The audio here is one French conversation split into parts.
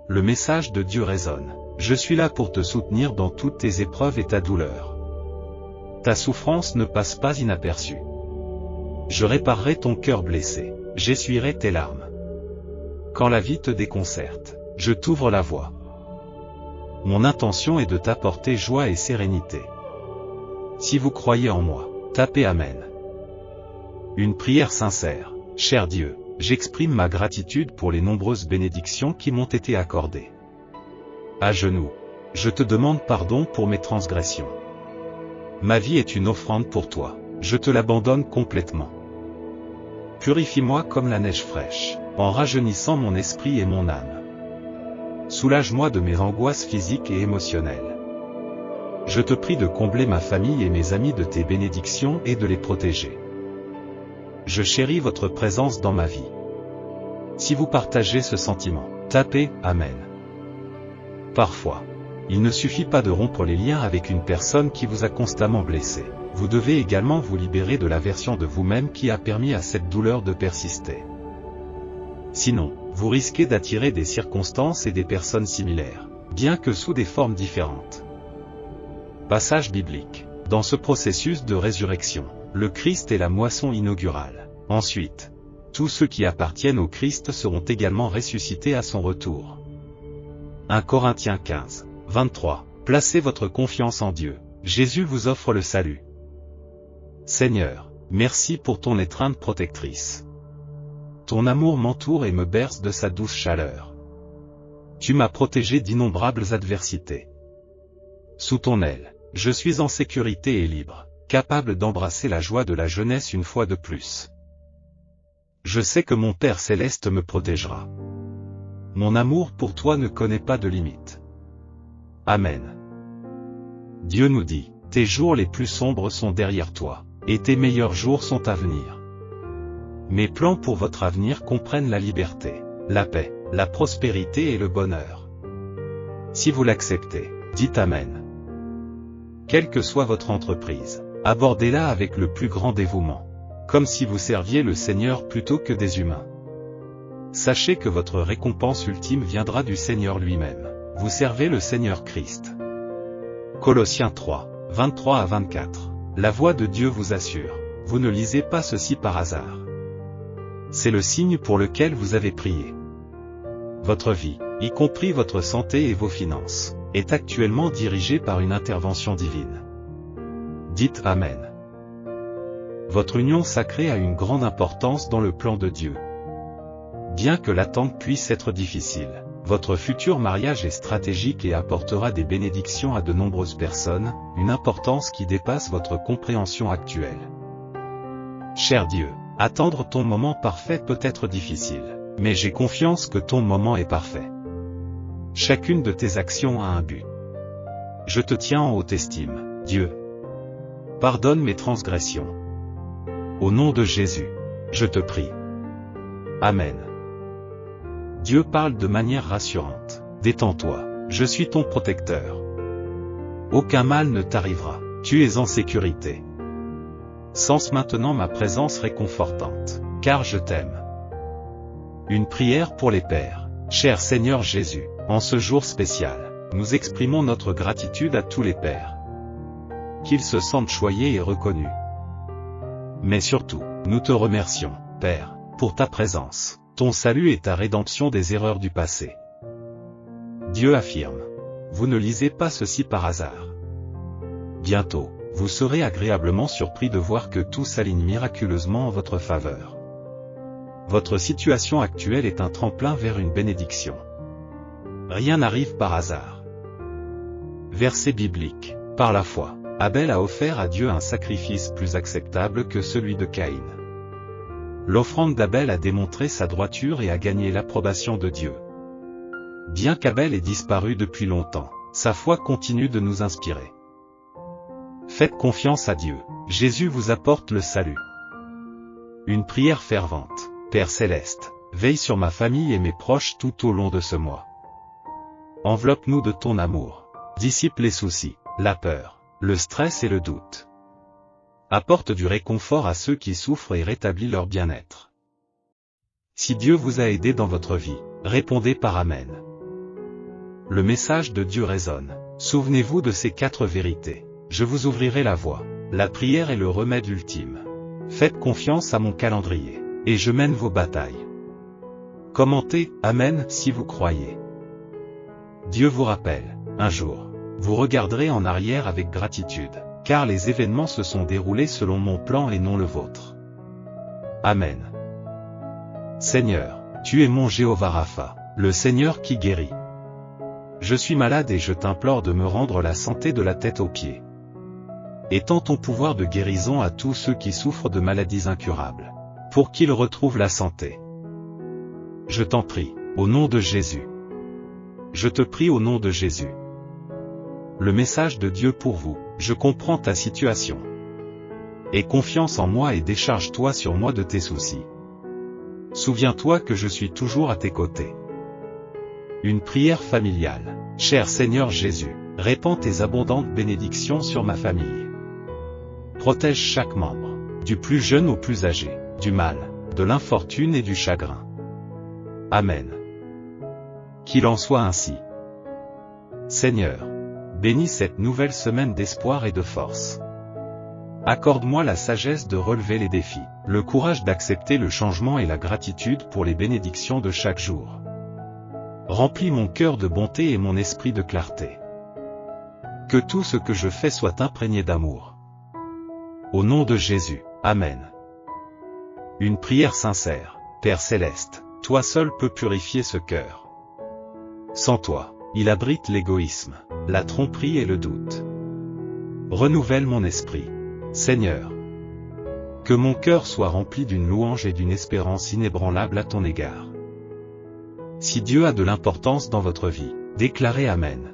le message de Dieu résonne. Je suis là pour te soutenir dans toutes tes épreuves et ta douleur. Ta souffrance ne passe pas inaperçue. Je réparerai ton cœur blessé. J'essuierai tes larmes. Quand la vie te déconcerte, je t'ouvre la voie. Mon intention est de t'apporter joie et sérénité. Si vous croyez en moi, tapez Amen. Une prière sincère. Cher Dieu, j'exprime ma gratitude pour les nombreuses bénédictions qui m'ont été accordées. À genoux, je te demande pardon pour mes transgressions. Ma vie est une offrande pour toi, je te l'abandonne complètement. Purifie-moi comme la neige fraîche, en rajeunissant mon esprit et mon âme. Soulage-moi de mes angoisses physiques et émotionnelles. Je te prie de combler ma famille et mes amis de tes bénédictions et de les protéger. Je chéris votre présence dans ma vie. Si vous partagez ce sentiment, tapez Amen. Parfois, il ne suffit pas de rompre les liens avec une personne qui vous a constamment blessé. Vous devez également vous libérer de la version de vous-même qui a permis à cette douleur de persister. Sinon, vous risquez d'attirer des circonstances et des personnes similaires, bien que sous des formes différentes. Passage biblique. Dans ce processus de résurrection, le Christ est la moisson inaugurale. Ensuite, tous ceux qui appartiennent au Christ seront également ressuscités à son retour. 1 Corinthiens 15, 23. Placez votre confiance en Dieu. Jésus vous offre le salut. Seigneur, merci pour ton étreinte protectrice. Ton amour m'entoure et me berce de sa douce chaleur. Tu m'as protégé d'innombrables adversités. Sous ton aile, je suis en sécurité et libre, capable d'embrasser la joie de la jeunesse une fois de plus. Je sais que mon Père céleste me protégera. Mon amour pour toi ne connaît pas de limite. Amen. Dieu nous dit, tes jours les plus sombres sont derrière toi, et tes meilleurs jours sont à venir. Mes plans pour votre avenir comprennent la liberté, la paix, la prospérité et le bonheur. Si vous l'acceptez, dites Amen. Quelle que soit votre entreprise, abordez-la avec le plus grand dévouement, comme si vous serviez le Seigneur plutôt que des humains. Sachez que votre récompense ultime viendra du Seigneur lui-même. Vous servez le Seigneur Christ. Colossiens 3, 23 à 24. La voix de Dieu vous assure, vous ne lisez pas ceci par hasard. C'est le signe pour lequel vous avez prié. Votre vie, y compris votre santé et vos finances, est actuellement dirigée par une intervention divine. Dites Amen. Votre union sacrée a une grande importance dans le plan de Dieu. Bien que l'attente puisse être difficile, votre futur mariage est stratégique et apportera des bénédictions à de nombreuses personnes, une importance qui dépasse votre compréhension actuelle. Cher Dieu, attendre ton moment parfait peut être difficile, mais j'ai confiance que ton moment est parfait. Chacune de tes actions a un but. Je te tiens en haute estime, Dieu. Pardonne mes transgressions. Au nom de Jésus, je te prie. Amen. Dieu parle de manière rassurante. Détends-toi, je suis ton protecteur. Aucun mal ne t'arrivera, tu es en sécurité. Sens maintenant ma présence réconfortante, car je t'aime. Une prière pour les pères. Cher Seigneur Jésus, en ce jour spécial, nous exprimons notre gratitude à tous les pères. Qu'ils se sentent choyés et reconnus. Mais surtout, nous te remercions, Père, pour ta présence, ton salut et ta rédemption des erreurs du passé. Dieu affirme. Vous ne lisez pas ceci par hasard. Bientôt, vous serez agréablement surpris de voir que tout s'aligne miraculeusement en votre faveur. Votre situation actuelle est un tremplin vers une bénédiction. Rien n'arrive par hasard. Verset biblique. Par la foi, Abel a offert à Dieu un sacrifice plus acceptable que celui de Caïn. L'offrande d'Abel a démontré sa droiture et a gagné l'approbation de Dieu. Bien qu'Abel ait disparu depuis longtemps, sa foi continue de nous inspirer. Faites confiance à Dieu, Jésus vous apporte le salut. Une prière fervente. Père Céleste, veille sur ma famille et mes proches tout au long de ce mois. Enveloppe-nous de ton amour. Dissipe les soucis, la peur, le stress et le doute. Apporte du réconfort à ceux qui souffrent et rétablit leur bien-être. Si Dieu vous a aidé dans votre vie, répondez par Amen. Le message de Dieu résonne. Souvenez-vous de ces 4 vérités. Je vous ouvrirai la voie. La prière est le remède ultime. Faites confiance à mon calendrier, et je mène vos batailles. Commentez « Amen » si vous croyez. Dieu vous rappelle, un jour, vous regarderez en arrière avec gratitude, car les événements se sont déroulés selon mon plan et non le vôtre. Amen. Seigneur, tu es mon Jéhovah Rapha, le Seigneur qui guérit. Je suis malade et je t'implore de me rendre la santé de la tête aux pieds. Étends ton pouvoir de guérison à tous ceux qui souffrent de maladies incurables, pour qu'ils retrouvent la santé. Je t'en prie, au nom de Jésus. Je te prie au nom de Jésus. Le message de Dieu pour vous, je comprends ta situation. Aie confiance en moi et décharge-toi sur moi de tes soucis. Souviens-toi que je suis toujours à tes côtés. Une prière familiale. Cher Seigneur Jésus, répands tes abondantes bénédictions sur ma famille. Protège chaque membre, du plus jeune au plus âgé, du mal, de l'infortune et du chagrin. Amen. Qu'il en soit ainsi. Seigneur, bénis cette nouvelle semaine d'espoir et de force. Accorde-moi la sagesse de relever les défis, le courage d'accepter le changement et la gratitude pour les bénédictions de chaque jour. Remplis mon cœur de bonté et mon esprit de clarté. Que tout ce que je fais soit imprégné d'amour. Au nom de Jésus, Amen. Une prière sincère. Père Céleste, toi seul peux purifier ce cœur. Sans toi, il abrite l'égoïsme, la tromperie et le doute. Renouvelle mon esprit, Seigneur. Que mon cœur soit rempli d'une louange et d'une espérance inébranlable à ton égard. Si Dieu a de l'importance dans votre vie, déclarez Amen.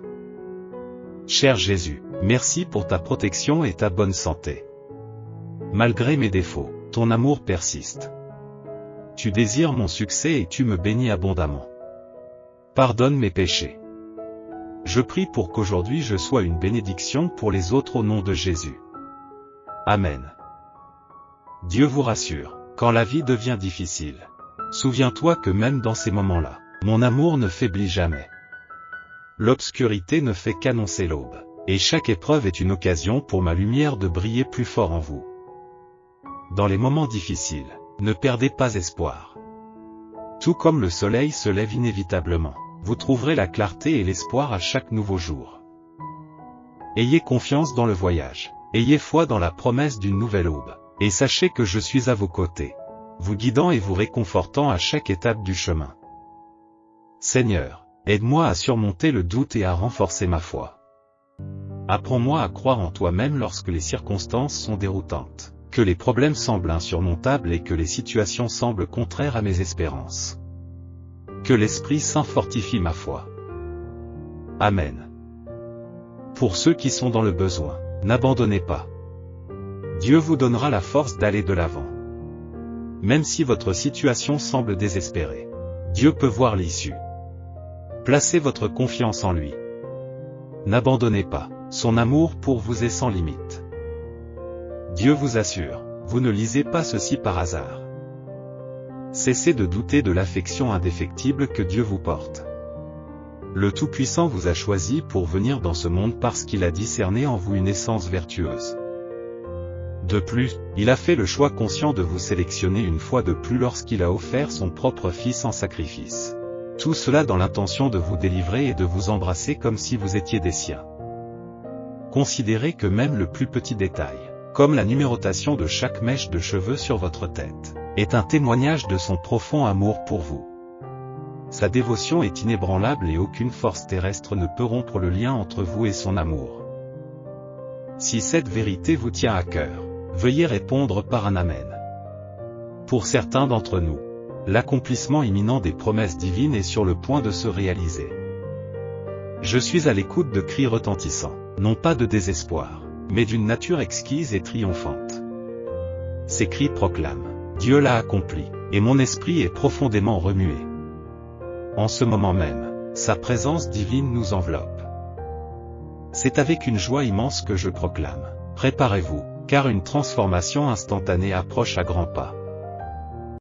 Cher Jésus, merci pour ta protection et ta bonne santé. Malgré mes défauts, ton amour persiste. Tu désires mon succès et tu me bénis abondamment. Pardonne mes péchés. Je prie pour qu'aujourd'hui je sois une bénédiction pour les autres au nom de Jésus. Amen. Dieu vous rassure, quand la vie devient difficile. Souviens-toi que même dans ces moments-là, mon amour ne faiblit jamais. L'obscurité ne fait qu'annoncer l'aube, et chaque épreuve est une occasion pour ma lumière de briller plus fort en vous. Dans les moments difficiles, ne perdez pas espoir. Tout comme le soleil se lève inévitablement, vous trouverez la clarté et l'espoir à chaque nouveau jour. Ayez confiance dans le voyage, ayez foi dans la promesse d'une nouvelle aube, et sachez que je suis à vos côtés, vous guidant et vous réconfortant à chaque étape du chemin. Seigneur, aide-moi à surmonter le doute et à renforcer ma foi. Apprends-moi à croire en toi-même lorsque les circonstances sont déroutantes, que les problèmes semblent insurmontables et que les situations semblent contraires à mes espérances. Que l'Esprit Saint fortifie ma foi. Amen. Pour ceux qui sont dans le besoin, n'abandonnez pas. Dieu vous donnera la force d'aller de l'avant. Même si votre situation semble désespérée, Dieu peut voir l'issue. Placez votre confiance en lui. N'abandonnez pas, son amour pour vous est sans limite. Dieu vous assure, vous ne lisez pas ceci par hasard. Cessez de douter de l'affection indéfectible que Dieu vous porte. Le Tout-Puissant vous a choisi pour venir dans ce monde parce qu'il a discerné en vous une essence vertueuse. De plus, il a fait le choix conscient de vous sélectionner une fois de plus lorsqu'il a offert son propre Fils en sacrifice. Tout cela dans l'intention de vous délivrer et de vous embrasser comme si vous étiez des siens. Considérez que même le plus petit détail, comme la numérotation de chaque mèche de cheveux sur votre tête, est un témoignage de son profond amour pour vous. Sa dévotion est inébranlable et aucune force terrestre ne peut rompre le lien entre vous et son amour. Si cette vérité vous tient à cœur, veuillez répondre par un Amen. Pour certains d'entre nous, l'accomplissement imminent des promesses divines est sur le point de se réaliser. Je suis à l'écoute de cris retentissants, non pas de désespoir, mais d'une nature exquise et triomphante. Ces cris proclament « Dieu l'a accompli », et mon esprit est profondément remué. En ce moment même, sa présence divine nous enveloppe. C'est avec une joie immense que je proclame « Préparez-vous, car une transformation instantanée approche à grands pas ».